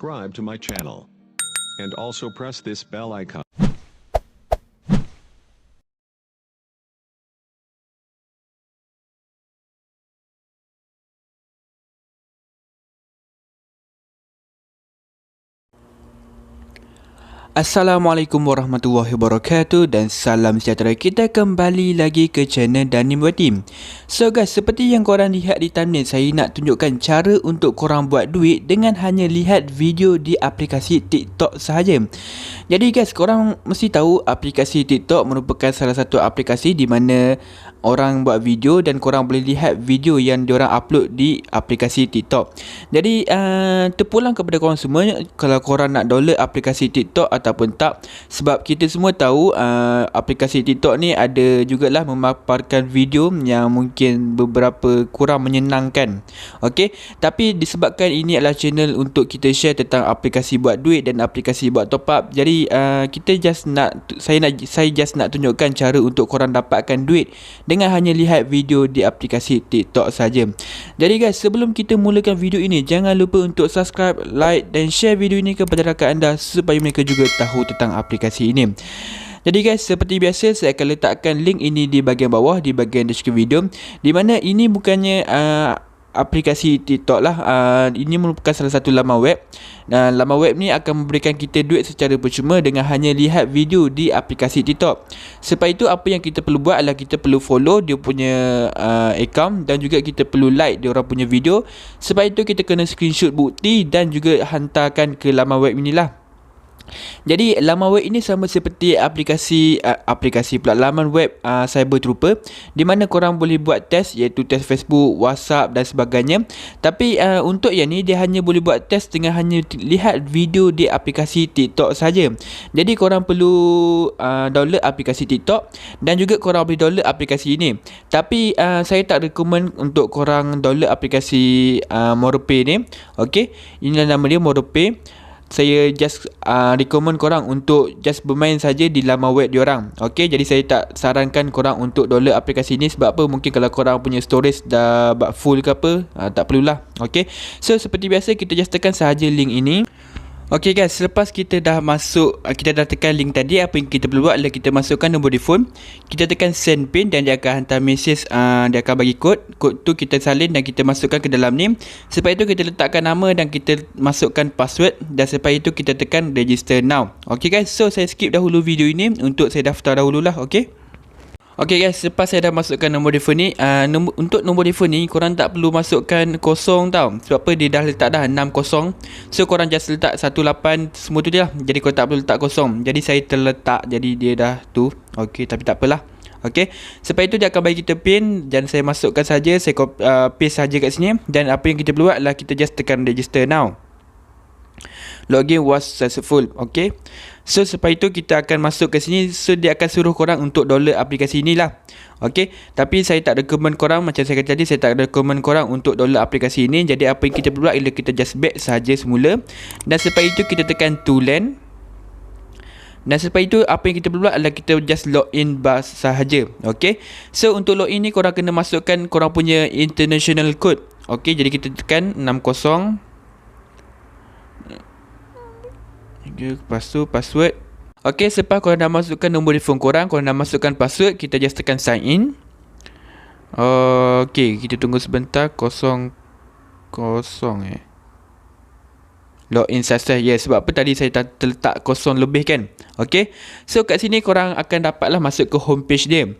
subscribe to my channel. And also press this bell icon. Assalamualaikum warahmatullahi wabarakatuh dan salam sejahtera. Kita kembali lagi ke channel Dani Buat Team. So guys, seperti yang korang lihat di thumbnail, saya nak tunjukkan cara untuk korang buat duit dengan hanya lihat video di aplikasi TikTok sahaja. Jadi guys, korang mesti tahu aplikasi TikTok merupakan salah satu aplikasi di mana orang buat video dan korang boleh lihat video yang diorang upload di aplikasi TikTok. Jadi terpulang kepada korang semua kalau korang nak download aplikasi TikTok ataupun tak, sebab kita semua tahu aplikasi TikTok ni ada jugalah memaparkan video yang mungkin beberapa kurang menyenangkan. Okey, tapi disebabkan ini adalah channel untuk kita share tentang aplikasi buat duit dan aplikasi buat top up, jadi saya just nak tunjukkan cara untuk korang dapatkan duit dengan hanya lihat video di aplikasi TikTok saja. Jadi guys, sebelum kita mulakan video ini, jangan lupa untuk subscribe, like dan share video ini kepada rakan anda supaya mereka juga tahu tentang aplikasi ini. Jadi guys, seperti biasa saya akan letakkan link ini di bahagian bawah, di bahagian deskripsi video, di mana ini bukannya aplikasi TikTok lah, ini merupakan salah satu laman web. Laman web ni akan memberikan kita duit secara percuma dengan hanya lihat video di aplikasi TikTok. Sebab itu apa yang kita perlu buat adalah kita perlu follow dia punya account dan juga kita perlu like dia orang punya video. Sebab itu kita kena screenshot bukti dan juga hantarkan ke laman web inilah. Jadi laman web ini sama seperti laman web Cyber Trooper, di mana korang boleh buat test, iaitu test Facebook, WhatsApp dan sebagainya. Tapi untuk yang ni dia hanya boleh buat test dengan hanya lihat video di aplikasi TikTok saja. Jadi korang perlu download aplikasi TikTok dan juga korang boleh download aplikasi ini. Tapi saya tak recommend untuk korang download aplikasi Moropay ni. Okey, inilah nama dia, Moropay. Saya just recommend korang untuk just bermain saja di laman web diorang. Okey, jadi saya tak sarankan korang untuk download aplikasi ni. Sebab apa? Mungkin kalau korang punya storage dah full ke apa, tak perlulah. Okey, so seperti biasa kita just tekan sahaja link ini. Okey guys, selepas kita dah tekan link tadi, apa yang kita perlu buat adalah kita masukkan nombor telefon, kita tekan send pin dan dia akan hantar mesej, dia akan bagi kod tu kita salin dan kita masukkan ke dalam ni. Selepas itu kita letakkan nama dan kita masukkan password dan selepas itu kita tekan register now. Okey guys, so saya skip dahulu video ini untuk saya daftar dahululah. Okey. Okey guys, lepas saya dah masukkan nombor telefon ni, untuk nombor telefon ni korang tak perlu masukkan kosong tau. Sebab apa? Dia dah letak dah 6 kosong. So korang just letak 18 semua tu dia lah. Jadi korang tak perlu letak kosong. Jadi saya terletak, jadi dia dah tu. Okey, tapi tak apalah. Okey, selepas itu dia akan bagi kita pin dan saya masukkan saja, saya paste saja kat sini. Dan apa yang kita perlu buat adalah kita just tekan register now. Login was successful. Okey, so selepas itu kita akan masuk ke sini. So dia akan suruh korang untuk download aplikasi inilah. Okey, tapi saya tak recommend korang, macam saya kata tadi, saya tak recommend korang untuk download aplikasi ini. Jadi apa yang kita perlu buat ialah kita just back saja semula. Dan selepas itu kita tekan to land. Dan selepas itu apa yang kita perlu buat adalah kita just login bas sahaja. Okey, so untuk login ni korang kena masukkan korang punya international code. Okey, jadi kita tekan 60. Lepas tu password. Okey, selepas korang dah masukkan nombor telefon korang dah masukkan password, kita just tekan sign in. Okey, kita tunggu sebentar. Kosong login success. Yes, sebab apa tadi saya terletak kosong lebih kan. Okey, so kat sini korang akan dapatlah masuk ke homepage dia.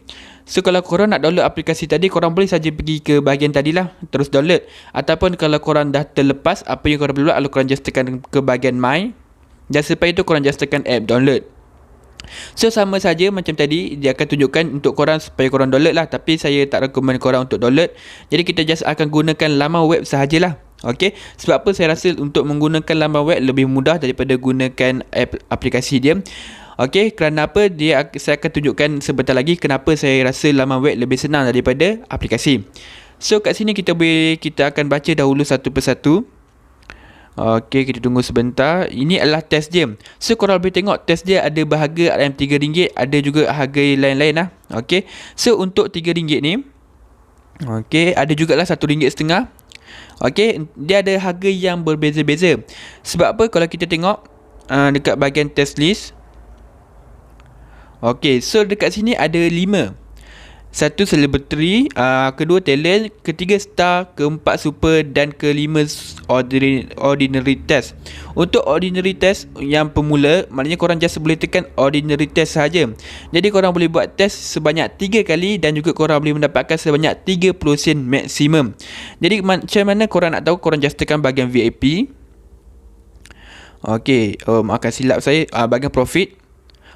So kalau korang nak download aplikasi tadi, korang boleh saja pergi ke bahagian tadilah, terus download. Ataupun kalau korang dah terlepas, apa yang korang perlu buat adalah korang just tekan ke bahagian my. Dan selepas itu korang just tekan app download. So sama saja macam tadi, dia akan tunjukkan untuk korang supaya korang download lah. Tapi saya tak recommend korang untuk download. Jadi kita just akan gunakan laman web sahajalah. Okey, sebab apa? Saya rasa untuk menggunakan laman web lebih mudah daripada gunakan aplikasi dia. Okey, kerana apa? Saya akan tunjukkan sebentar lagi kenapa saya rasa laman web lebih senang daripada aplikasi. So kat sini kita akan baca dahulu satu persatu. Okey, kita tunggu sebentar. Ini adalah test dia. So korang boleh tengok test dia ada berharga RM3, ada juga harga lain-lain lah. Okey, so untuk RM3 ni, okey, ada jugalah RM1.5. Okey, dia ada harga yang berbeza-beza. Sebab apa? Kalau kita tengok dekat bahagian test list. Okey, so dekat sini ada 5. Satu celebrity, kedua talent, ketiga star, keempat super dan kelima ordinary test. Untuk ordinary test yang pemula, maknanya korang just boleh tekan ordinary test saja. Jadi korang boleh buat test sebanyak 3 kali dan juga korang boleh mendapatkan sebanyak 30 sen maksimum. Jadi macam mana korang nak tahu? Korang just tekan bahagian VIP. Okey, maafkan silap saya, bahagian profit.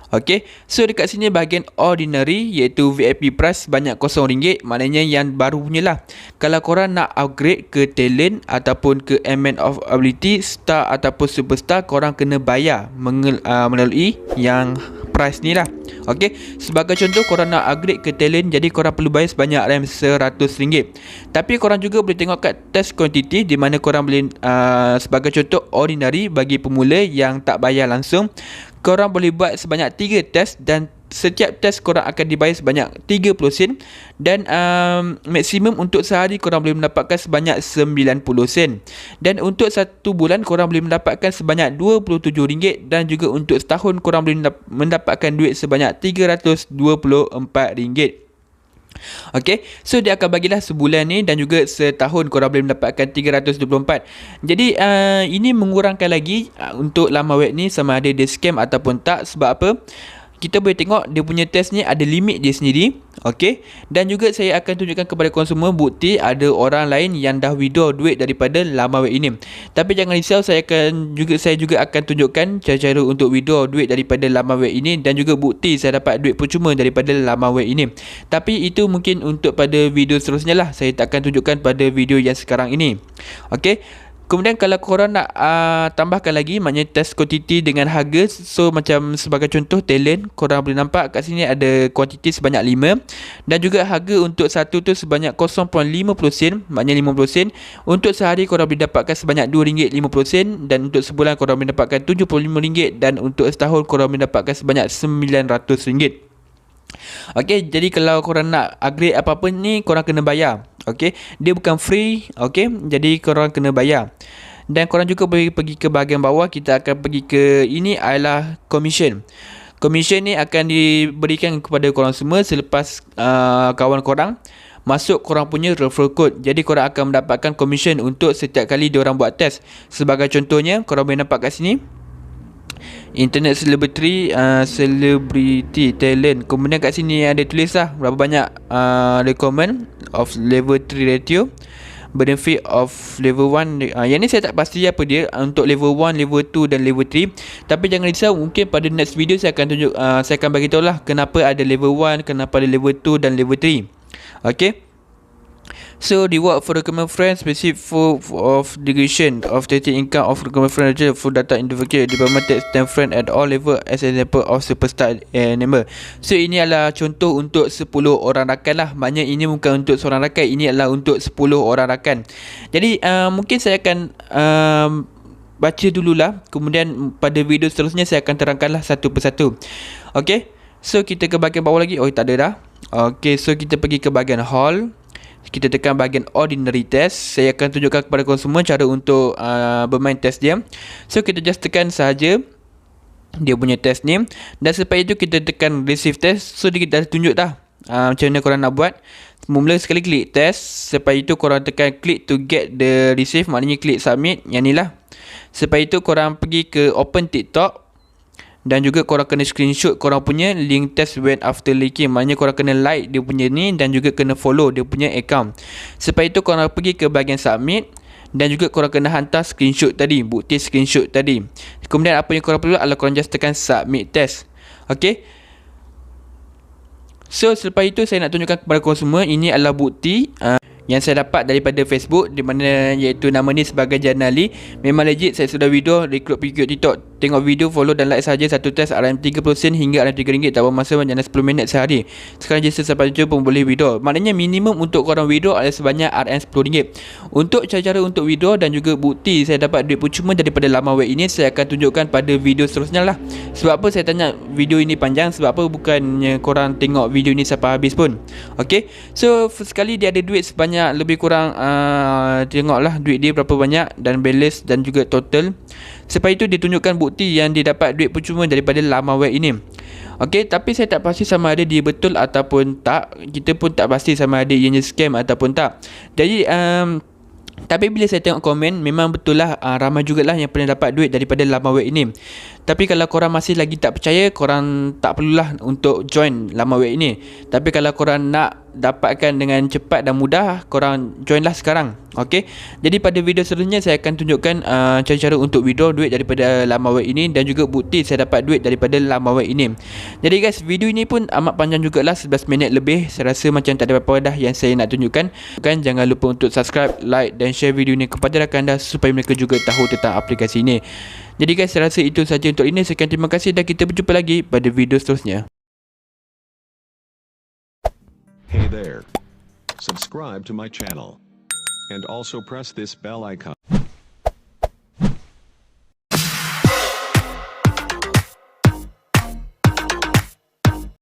Okey, so dekat sini bahagian ordinary iaitu VIP price banyak RM0, maknanya yang baru punya lah. Kalau korang nak upgrade ke talent ataupun ke element of ability, star ataupun superstar, korang kena bayar melalui yang price ni lah. Okey, sebagai contoh korang nak upgrade ke talent, jadi korang perlu bayar sebanyak RM100. Tapi korang juga boleh tengok kat test quantity, di mana korang boleh sebagai contoh ordinary bagi pemula yang tak bayar langsung, korang boleh buat sebanyak 3 test dan setiap test korang akan dibayar sebanyak 30 sen dan maksimum untuk sehari korang boleh mendapatkan sebanyak 90 sen. Dan untuk satu bulan korang boleh mendapatkan sebanyak RM27 dan juga untuk setahun korang boleh mendapatkan duit sebanyak RM324. Okay, so dia akan bagilah sebulan ni dan juga setahun korang boleh mendapatkan 324. Jadi ini mengurangkan lagi untuk laman web ni sama ada dia scam ataupun tak. Sebab apa? Kita boleh tengok dia punya test ni ada limit dia sendiri. Okay, dan juga saya akan tunjukkan kepada konsumen bukti ada orang lain yang dah withdraw duit daripada laman web ini. Tapi jangan risau, saya juga akan tunjukkan cara-cara untuk withdraw duit daripada laman web ini dan juga bukti saya dapat duit percuma daripada laman web ini. Tapi itu mungkin untuk pada video seterusnya lah, saya tak akan tunjukkan pada video yang sekarang ini. Okay, kemudian kalau korang nak tambahkan lagi, maknanya test quantity dengan harga. So macam sebagai contoh talent, korang boleh nampak kat sini ada quantity sebanyak 5 dan juga harga untuk satu tu sebanyak 0.50 sen, maknanya 50 sen. Untuk sehari korang boleh dapatkan sebanyak RM2.50 dan untuk sebulan korang boleh dapatkan RM75 dan untuk setahun korang boleh dapatkan sebanyak RM900. Okey, jadi kalau korang nak upgrade apa-apa ni, korang kena bayar. Okey, dia bukan free. Okey, jadi korang kena bayar. Dan korang juga boleh pergi ke bahagian bawah. Kita akan pergi ke ini adalah commission. Commission ni akan diberikan kepada korang semua selepas kawan korang masuk korang punya referral code. Jadi korang akan mendapatkan commission untuk setiap kali diorang buat test. Sebagai contohnya, korang boleh nampak kat sini internet celebrity talent. Kemudian kat sini ada tulis lah berapa banyak recommend of level 3 ratio, benefit of level 1. Yang ni saya tak pasti apa dia untuk level 1, level 2 dan level 3. Tapi jangan risau, mungkin pada next video saya akan bagi tahu lah kenapa ada level 1, kenapa ada level 2 dan level 3. Okay, so reward for recommend friends, specific for of duration of static income of recommend friends for data individual department text 10 friend at all level as example of superstar member. So ini adalah contoh untuk 10 orang rakan lah. Maknanya ini bukan untuk seorang rakan, ini adalah untuk 10 orang rakan. Jadi mungkin saya akan baca dululah, kemudian pada video seterusnya saya akan terangkanlah satu persatu. Okay, so kita ke bahagian bawah lagi. Oh, tak ada dah. Okay, so kita pergi ke bahagian hall. Kita tekan bahagian ordinary test. Saya akan tunjukkan kepada korang semua cara untuk bermain test dia. So kita just tekan sahaja dia punya test name dan selepas itu kita tekan receive test. So dia dah tunjuk dah macam mana korang nak buat. Mula sekali klik test, selepas itu korang tekan click to get the receive, maknanya klik submit, yang ni lah. Selepas itu korang pergi ke open TikTok dan juga korang kena screenshot korang punya link test when after linking, maknanya korang kena like dia punya ni dan juga kena follow dia punya account. Selepas itu korang pergi ke bahagian submit dan juga korang kena hantar screenshot tadi, bukti screenshot tadi. Kemudian apa yang korang perlu adalah korang just tekan submit test. Okay, so selepas itu saya nak tunjukkan kepada korang semua, ini adalah bukti yang saya dapat daripada Facebook, di mana iaitu nama ni sebagai Janali. Memang legit, saya sudah withdraw, recruit TikTok tengok video, follow dan like saja. Satu test RM30 sen hingga RM3 tak bermasa menjana 10 minit sehari. Sekarang register sampai 7 pun boleh withdraw. Maknanya minimum untuk korang withdraw adalah sebanyak RM10. Untuk cara-cara untuk withdraw dan juga bukti saya dapat duit percuma daripada laman web ini, saya akan tunjukkan pada video seterusnya lah. Sebab apa saya tanya video ini panjang? Sebab apa bukannya korang tengok video ini sampai habis pun. Okay, so sekali dia ada duit sebanyak lebih kurang tengoklah duit dia berapa banyak dan balance dan juga total. Supaya itu dia tunjukkan bukti yang dia dapat duit percuma daripada laman web ini. Okey, tapi saya tak pasti sama ada dia betul ataupun tak. Kita pun tak pasti sama ada ianya scam ataupun tak. Jadi tapi bila saya tengok komen, memang betul lah ramai jugalah yang pernah dapat duit daripada laman web ini. Tapi kalau korang masih lagi tak percaya, korang tak perlulah untuk join laman web ini. Tapi kalau korang nak dapatkan dengan cepat dan mudah, korang joinlah sekarang. Okey. Jadi pada video seterusnya saya akan tunjukkan cara-cara untuk withdraw duit daripada laman web ini dan juga bukti saya dapat duit daripada laman web ini. Jadi guys, video ini pun amat panjang jugalah, 11 minit lebih. Saya rasa macam tak ada apa-apa dah yang saya nak tunjukkan. Jangan lupa untuk subscribe, like dan share video ini kepada rakan anda supaya mereka juga tahu tentang aplikasi ini. Jadi guys, saya rasa itu saja untuk ini. Sekian, terima kasih dan kita berjumpa lagi pada video seterusnya. Hey there. Subscribe to my channel. And also press this bell icon.